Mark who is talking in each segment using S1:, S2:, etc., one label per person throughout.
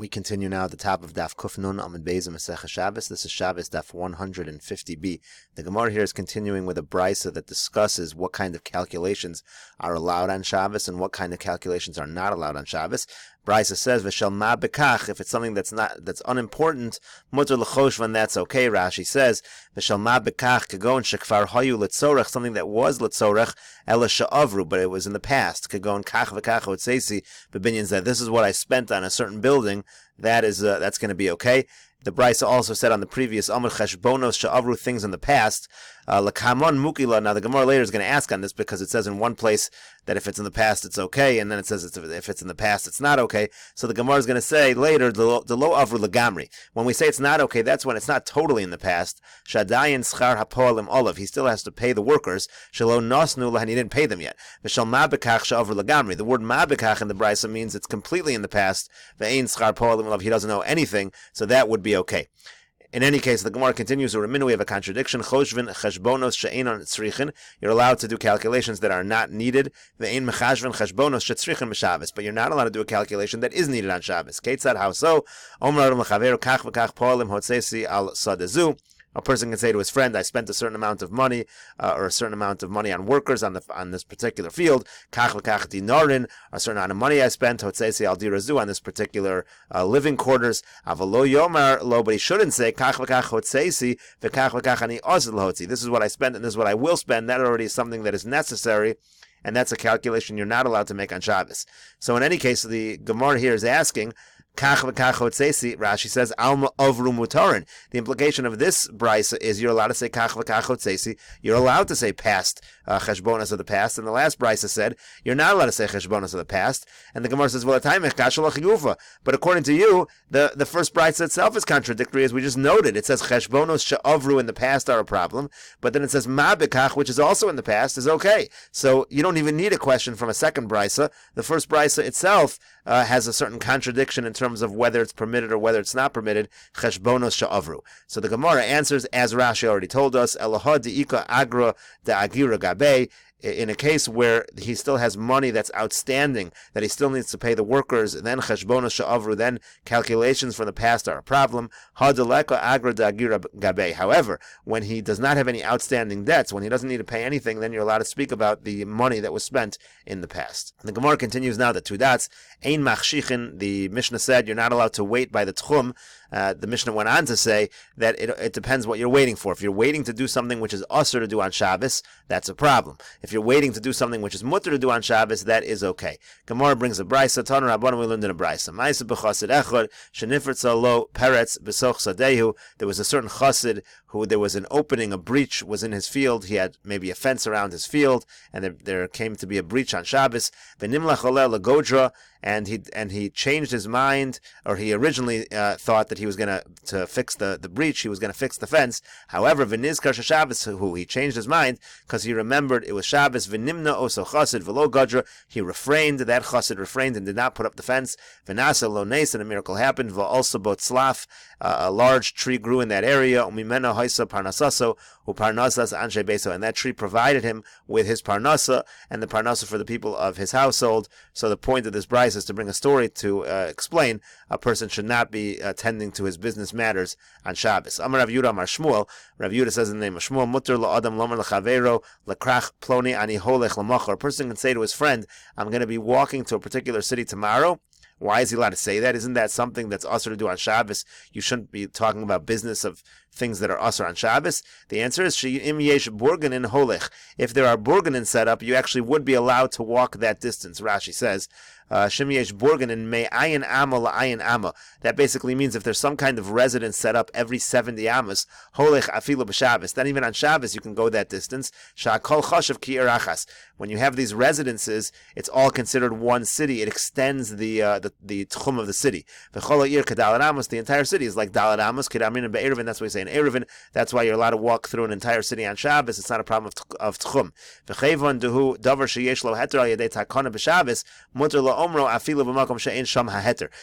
S1: We continue now at the top of Daf Kufnun Amud Beis Meseches Shabbos. This is Shabbos Daf 150b. The Gemara here is continuing with a brisa that discusses what kind of calculations are allowed on Shabbos and what kind of calculations are not allowed on Shabbos. Brisa says, "V'shel ma bekach," if it's something that's unimportant, muter l'choshvan, that's okay. Rashi says, "V'shel ma bekach kagon shekfar hayu letzorech," something that was letzorech ela she'avru, but it was in the past. Kagon kach v'kach otzeisi b'binyan, that this is what I spent on a certain building. That's going to be okay. The Brisa also said on the previous Amr Cheshbonos Sha'avru, things in the past. Lakamon Mukila. Now the Gemara later is going to ask on this because it says in one place that if it's in the past it's okay, and then it says if it's in the past it's not okay. So the Gemara is going to say later the lo avru lagamri. When we say it's not okay, that's when it's not totally in the past. Shadayin schar hapoalim olav. He still has to pay the workers. Shelo nosnu lah, and he didn't pay them yet. V'shal ma bekach sha'avru lagamri. The word ma bekach in the Brisa means it's completely in the past. Ve'ein schar poalim olav. He doesn't know anything, so that would be okay. In any case, the Gemara continues, we have a contradiction. Choshvin cheshbonos she'enon tzrichin. You're allowed to do calculations that are not needed. Ve'ein mechashvin cheshbonos she'tzrichin b'Shabbos. But you're not allowed to do a calculation that is needed on Shabbos. Keitzad, how so? Omar l'chaveru kach v'kach po'alim hotzesi al sadezu. A person can say to his friend, I spent a certain amount of money, or a certain amount of money on workers on this particular field. Kach v'kach dinarin, a certain amount of money I spent, hotzesi al dirazu, on this particular living quarters. Avalo yomar lo, but he shouldn't say, kach v'kach hotzesi, v'kach v'kach ani ozid l'hotzi. This is what I spent, and this is what I will spend. That already is something that is necessary, and that's a calculation you're not allowed to make on Shabbos. So in any case, the Gemara here is asking, Kach v'kach hotzesi, Rashi says, alma avru mutarin. The implication of this brisa is you're allowed to say kach v'kach hotzesi. You're allowed to say past cheshbonos of the past. And the last brisa said you're not allowed to say cheshbonos of the past. And the Gemara says, well, but according to you, the first brisa itself is contradictory, as we just noted. It says cheshbonos she'avru in the past are a problem, but then it says ma bekach, which is also in the past, is okay. So you don't even need a question from a second brisa. The first brisa itself has a certain contradiction in terms of whether it's permitted or whether it's not permitted. Cheshbonos she'avru. So the Gemara answers, as Rashi already told us, Eloha de'ika agra de'agira gabe. In a case where he still has money that's outstanding, that he still needs to pay the workers, then cheshbonos she'avru, then calculations from the past are a problem. Hadeleka agra da'agira gabe. However, when he does not have any outstanding debts, when he doesn't need to pay anything, then you're allowed to speak about the money that was spent in the past. The Gemara continues now, the two dots. Ein machshichin, the Mishnah said you're not allowed to wait by the tchum. The Mishnah went on to say that it depends what you're waiting for. If you're waiting to do something which is usher to do on Shabbos, that's a problem. If you're waiting to do something which is mutter to do on Shabbos, that is okay. Gemara brings a brisa. Tanu Rabbanan, we learned in a brisa. Ma'aseh b'chasid echad shenifritza lo peretz b'soch sadehu. There was a certain chassid who there was an opening, a breach was in his field. He had maybe a fence around his field, and there came to be a breach on Shabbos. V'nimlach oleh legodra, and he changed his mind, or he originally thought that he was going to fix the breach, he was going to fix the fence. However, v'nizkar Shabbos, he changed his mind because he remembered it was Shabbos. V'nimna oso chasid v'lo gadra, he refrained, that chasid refrained and did not put up the fence. V'nasa lo nes, and a miracle happened. V'alsa botzlaf, a large tree grew in that area. Umimena haisa parnasaso uparnasas anshe beso, and that tree provided him with his parnasa and the parnasa for the people of his household. So the point of this brisa is to bring a story to explain a person should not be attending to his business matters on Shabbos. Amar Rav Yehuda Amar Shmuel. Rav Yehuda says in the name of Shmuel, mutter la'adam lomer l'chavero l'krach ploni ani holech l'machar. A person can say to his friend, I'm going to be walking to a particular city tomorrow. Why is he allowed to say that? Isn't that something that's usher to do on Shabbos? You shouldn't be talking about business of things that are usher on Shabbos. The answer is im yesh burganin holech. If there are burganin set up, you actually would be allowed to walk that distance. Rashi says, Shem yesh burganin me ayin amma la ayin amma. That basically means if there's some kind of residence set up every 70 amas, holech afilu b'Shabbos, then even on Shabbos you can go that distance. Sha'kol chashav ki erachas. When you have these residences, it's all considered one city. It extends the tchum of the city. The entire city is like Dalet Amos, Kedamin and Be'erevin. That's what we say in Erevin. That's why you're allowed to walk through an entire city on Shabbos. It's not a problem of tchum.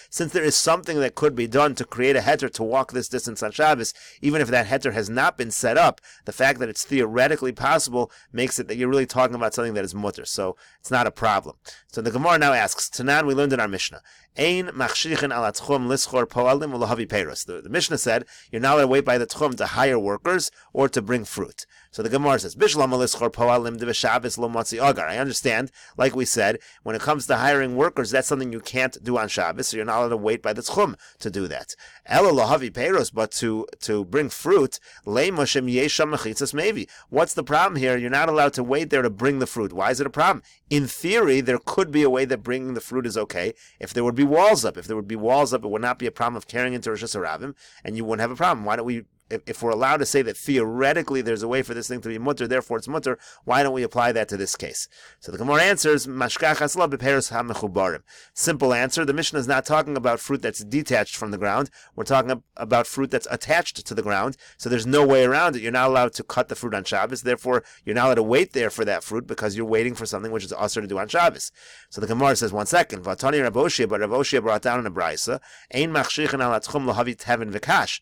S1: Since there is something that could be done to create a heter to walk this distance on Shabbos, even if that heter has not been set up, the fact that it's theoretically possible makes it that you're really talking about something that is mutter, so it's not a problem. So the Gemara now asks, Tanan, we learned in our Mishnah, Ein machshichin al tchum lischor poalim u'lahavi peiros. The Mishnah said you're not allowed to wait by the tchum to hire workers or to bring fruit. So the Gemara says, Bishlam lischor poalim de Shabbos lo matzi agar. I understand, like we said, when it comes to hiring workers, that's something you can't do on Shabbos, so you're not allowed to wait by the tchum to do that. Ela lahavi peiros, but to bring fruit, le moshem yesham mechitzas mevi. What's the problem here? You're not allowed to wait there to bring the fruit. Why is it a problem? In theory, there could be a way that bringing the fruit is okay if there would be walls up. If there would be walls up, it would not be a problem of carrying into Rosh Hashanah, and you wouldn't have a problem. Why don't we, if we're allowed to say that theoretically there's a way for this thing to be mutter, therefore it's mutter, why don't we apply that to this case? So the Gemara answers, Mashkachas la beperos ha-mechubarim. Simple answer, the Mishnah is not talking about fruit that's detached from the ground. We're talking about fruit that's attached to the ground, so there's no way around it. You're not allowed to cut the fruit on Shabbos, therefore you're not allowed to wait there for that fruit because you're waiting for something which is also to do on Shabbos. So the Gemara says, one second, Vatani Rav Oshia, but Rav Oshia brought down in a brisa, Ein machshichin al atchum lohavi tevin v'kash.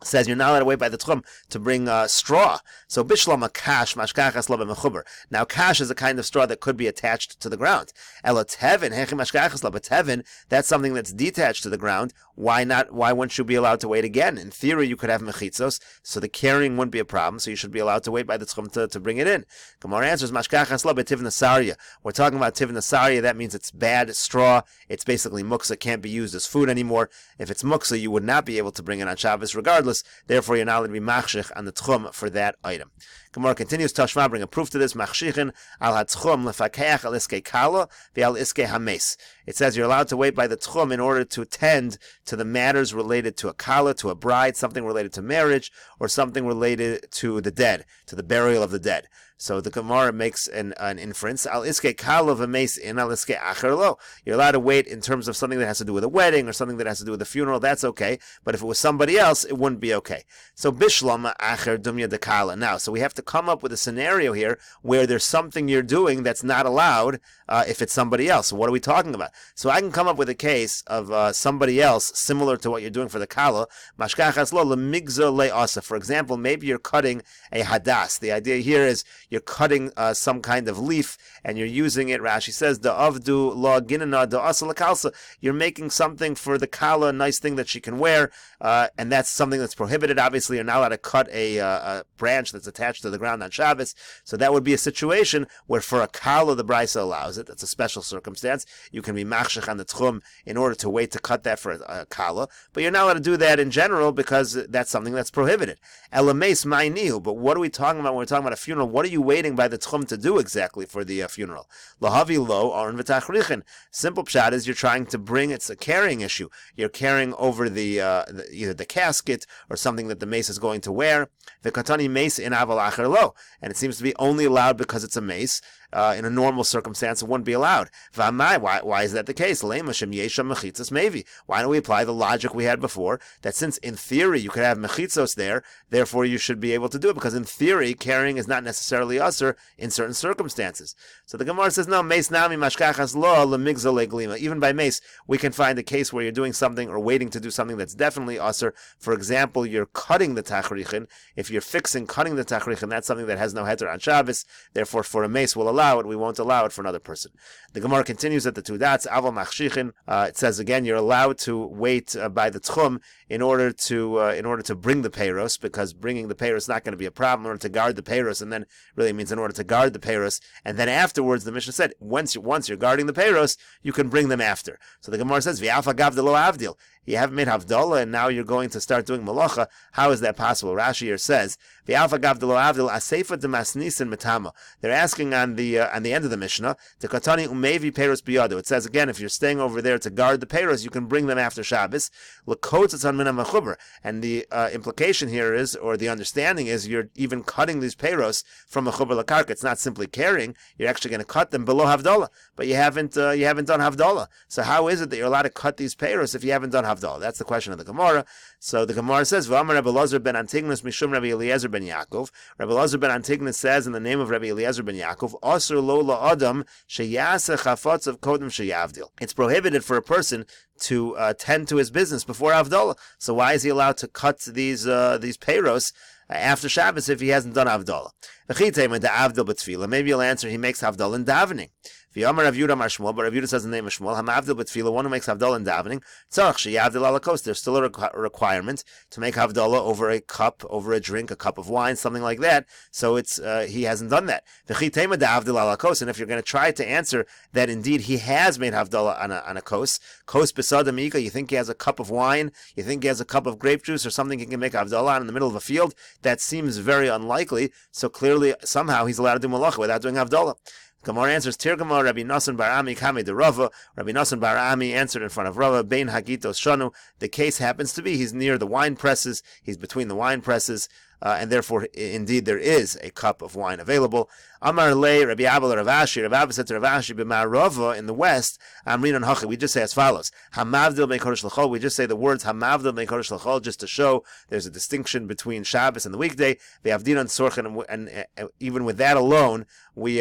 S1: Says you're not allowed to wait by the tchum to bring straw. So bishlam kash mashkachas lo b'mechuber. Now kash is a kind of straw that could be attached to the ground. Elo tevin hechi mashkachas lo, but tevin, that's something that's detached to the ground. Why not? Why wouldn't you be allowed to wait again? In theory, you could have mechitzos, so the carrying wouldn't be a problem. So you should be allowed to wait by the tchum to bring it in. Gemara answers mashkachas lo b'tivna sarya. We're talking about tivna sarya. That means it's bad straw. It's basically muksa, can't be used as food anymore. If it's muksa, you would not be able to bring it on Shabbos regardless. Therefore, you're not allowed to be machshich on the tchum for that item. Gemara continues, Tashma, bring a proof to this, machshichin al ha-tchum lefakeach al iskei kala ve'al iskei hames. It says you're allowed to wait by the tchum in order to tend to the matters related to a kala, to a bride, something related to marriage, or something related to the dead, to the burial of the dead. So the Gemara makes an inference. Al iskei kala v'mes in al iskei acher lo. You're allowed to wait in terms of something that has to do with a wedding or something that has to do with a funeral. That's okay. But if it was somebody else, it wouldn't be okay. So bishlam acher dumya de kala. Now, so we have to come up with a scenario here where there's something you're doing that's not allowed if it's somebody else. So what are we talking about? So I can come up with a case of somebody else similar to what you're doing for the kala. Mashkachas lo lemigza le'asa. For example, maybe you're cutting a hadas. The idea here is you're cutting some kind of leaf and you're using it. Rashi says the avdu la ginana da asa lakalsa. You're making something for the kala, a nice thing that she can wear, and that's something that's prohibited. Obviously, you're not allowed to cut a branch that's attached to the ground on Shabbos. So that would be a situation where for a kala the brisa allows it. That's a special circumstance. You can be machshich on the tchum in order to wait to cut that for a kala, but you're not allowed to do that in general because that's something that's prohibited. Elames ma'inihu. But what are we talking about when we're talking about a funeral? What are you waiting by the tchum to do exactly for the funeral? Lahavi lo aron v'tachrichin. Simple pshat is you're trying to bring, it's a carrying issue. You're carrying over either the casket or something that the mace is going to wear. The katani mace in aval acher lo, and it seems to be only allowed because it's a mace. In a normal circumstance, it wouldn't be allowed. Why is that the case? Why don't we apply the logic we had before, that since in theory you could have mechitzos there, therefore you should be able to do it, because in theory carrying is not necessarily usher in certain circumstances. So the Gemara says, no, mace nami mashkachas lo lemigza leglima. Even by mace, we can find a case where you're doing something or waiting to do something that's definitely usher. For example, you're cutting the tachrichin. If you're cutting the tachrichin, that's something that has no heter on Shabbos. Therefore, for a mace, we'll allow it. We won't allow it for another person. The Gemara continues at the two dots. Aval machshichin. It says again, you're allowed to wait by the tchum in order to bring the peiros, because bringing the peiros is not going to be a problem. In order to guard the peiros, and then really means in order to guard the peiros, and then afterwards, the Mishnah said once you're guarding the peiros, you can bring them after. So the Gemara says v'alfa gavdelo avdil. You haven't made havdalah, and now you're going to start doing malacha. How is that possible? Rashi here says, "V'alfa gavdelo avdil aseifa demasnisin metama." They're asking on the end of the Mishnah, "The katani umevi peiros biyado." It says again, if you're staying over there to guard the peiros, you can bring them after Shabbos. L'kotzatzan min hamechuber, and the implication here is, or the understanding is, you're even cutting these peiros from a chuber lakarka. It's not simply carrying; you're actually going to cut them below havdalah, but you haven't done havdalah. So how is it that you're allowed to cut these peiros if you haven't done havdalah? Havdalah? That's the question of the Gemara. So the Gemara says, V'amar Rabbi Elazar ben Antignus mishum Rabbi Eliezer ben Yaakov. Rabbi Elazar ben Antignus says in the name of Rabbi Eliezer ben Yaakov, Asur lo la'adam sheyaseh chafotzav kodem sheyavdil. It's prohibited for a person to tend to his business before Havdalah. So why is he allowed to cut these peiros after Shabbos if he hasn't done Havdalah? Maybe you'll answer he makes Havdalah in davening. But Rav Yehuda says in the name of Shmuel, Hamavdil b'tefillah, one who makes Havdalah in davening, there's still a requirement to make Havdalah over a cup, over a drink, a cup of wine, something like that. So it's he hasn't done that. And if you're going to try to answer that indeed he has made Havdalah on a kos besadamika, you think he has a cup of wine, you think he has a cup of grape juice or something he can make Havdalah on in the middle of a field, that seems very unlikely. So clearly, somehow he's allowed to do malacha without doing Havdalah. Gemara answers, Tirgama Rabbi Nasan bar Ami Kame de Rava. Rabbi Nasan bar Ami answered in front of Rava, Bein Hagitos Shanu. The case happens to be he's near the wine presses, he's between the wine presses, and therefore, indeed, there is a cup of wine available. Amar le Rabbi Abba Rav Ashi. Rav Abba said to Rav Ashi, b'mar Rava in the west, Amrin and Hachi. We just say as follows: Hamavdil ben Kodesh l'chol. We just say the words Hamavdil ben Kodesh l'chol just to show there's a distinction between Shabbos and the weekday. Ve'avdin on Sorchen, and even with that alone, we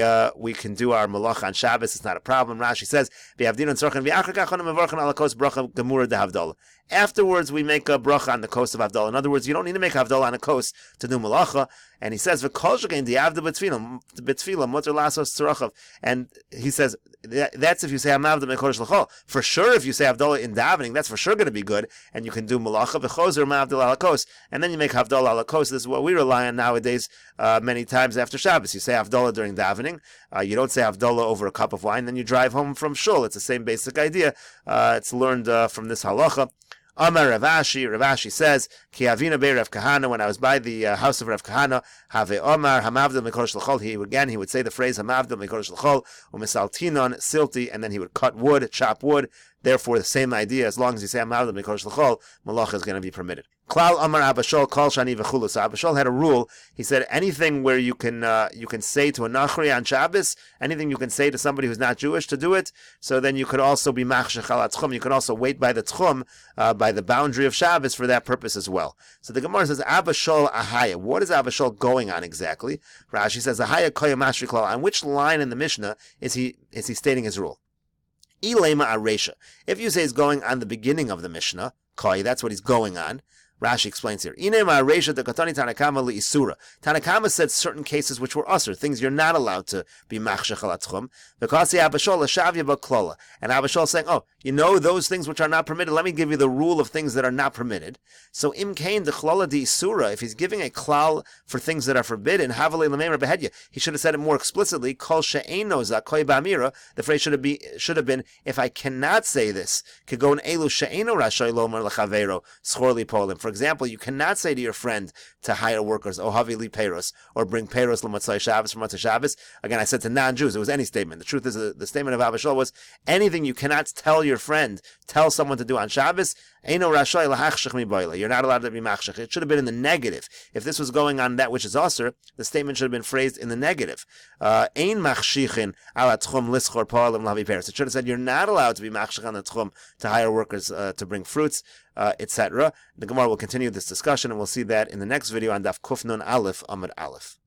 S1: can do our malach on Shabbos. It's not a problem. Rashi says Ve'avdin on Sorchen ve'achar kachon mevarchen alakos bracha gemura de Havdalah. Afterwards, we make a bracha on the coast of Havdalah. In other words, you don't need to make Havdalah on a coast to do malacha. And he says, and he says, that's if you say Hamavdil ben Kodesh l'chol. For sure, if you say Havdalah in davening, that's for sure going to be good, and you can do malacha v'chozer Hamavdil ala kos, and then you make Havdalah ala kos. This is what we rely on nowadays many times after Shabbos. You say Havdalah during davening, you don't say Havdalah over a cup of wine, then you drive home from shul. It's the same basic idea. It's learned from this halacha. Amar Rav Ashi says, Ki avina bei Rav Kahana, when I was by the house of Rav Kahana, Have Omar, Hamavdil Mekodesh l'chol, he would say the phrase Hamavdil Mekodesh l'chol, Umesaltinon, silti, and then he would cut wood, chop wood. Therefore, the same idea, as long as you say Hamavdil Mekodesh l'chol, malacha is going to be permitted. Klal Amar Abashol Kol Shani v'chulu. So Abashol had a rule. He said anything where you can say to a nachri on Shabbos, anything you can say to somebody who's not Jewish to do it. So then you could also be machshech al tchum. You can also wait by the tchum, by the boundary of Shabbos for that purpose as well. So the Gemara says Abashol Ahaya. What is Abashol going on exactly? Rashi says Ahaya Koyam Mashri Klal. On which line in the Mishnah is he stating his rule? Ilema Aresha. If you say he's going on the beginning of the Mishnah, Koy, that's what he's going on. Rashi explains here. Tanakama said certain cases which were usher, things you're not allowed to be machshech al tchum. Because the Abashol l'shavya b'klola, and Abashol saying, "Oh, you know those things which are not permitted. Let me give you the rule of things that are not permitted." So imkain d'chlola d'isura. If he's giving a klal for things that are forbidden, havalei l'meimer behedya, he should have said it more explicitly. Kol she'eno zakoy b'amira. The phrase should have been, if I cannot say this, kagon elu she'eno rashay lomer l'chavero schorli polim. For example, you cannot say to your friend to hire workers, ohavi li peiros, or bring peiros l'matzai Shabbos from Matzai Shabbos. Again, I said to non-Jews, it was any statement. The truth is, the statement of Abashol was, anything you cannot tell your friend, tell someone to do on Shabbos, eino rashai lahachshech mi boile. You're not allowed to be machshech. It should have been in the negative. If this was going on that which is usher, the statement should have been phrased in the negative. Ein machshichin ala tchum lischor po'alim lavi peiros. It should have said, you're not allowed to be machshech on the tchum to hire workers to bring fruits, etc. The Gemara will continue this discussion, and we'll see that in the next video on Daf Kufnun Aleph Amud Aleph.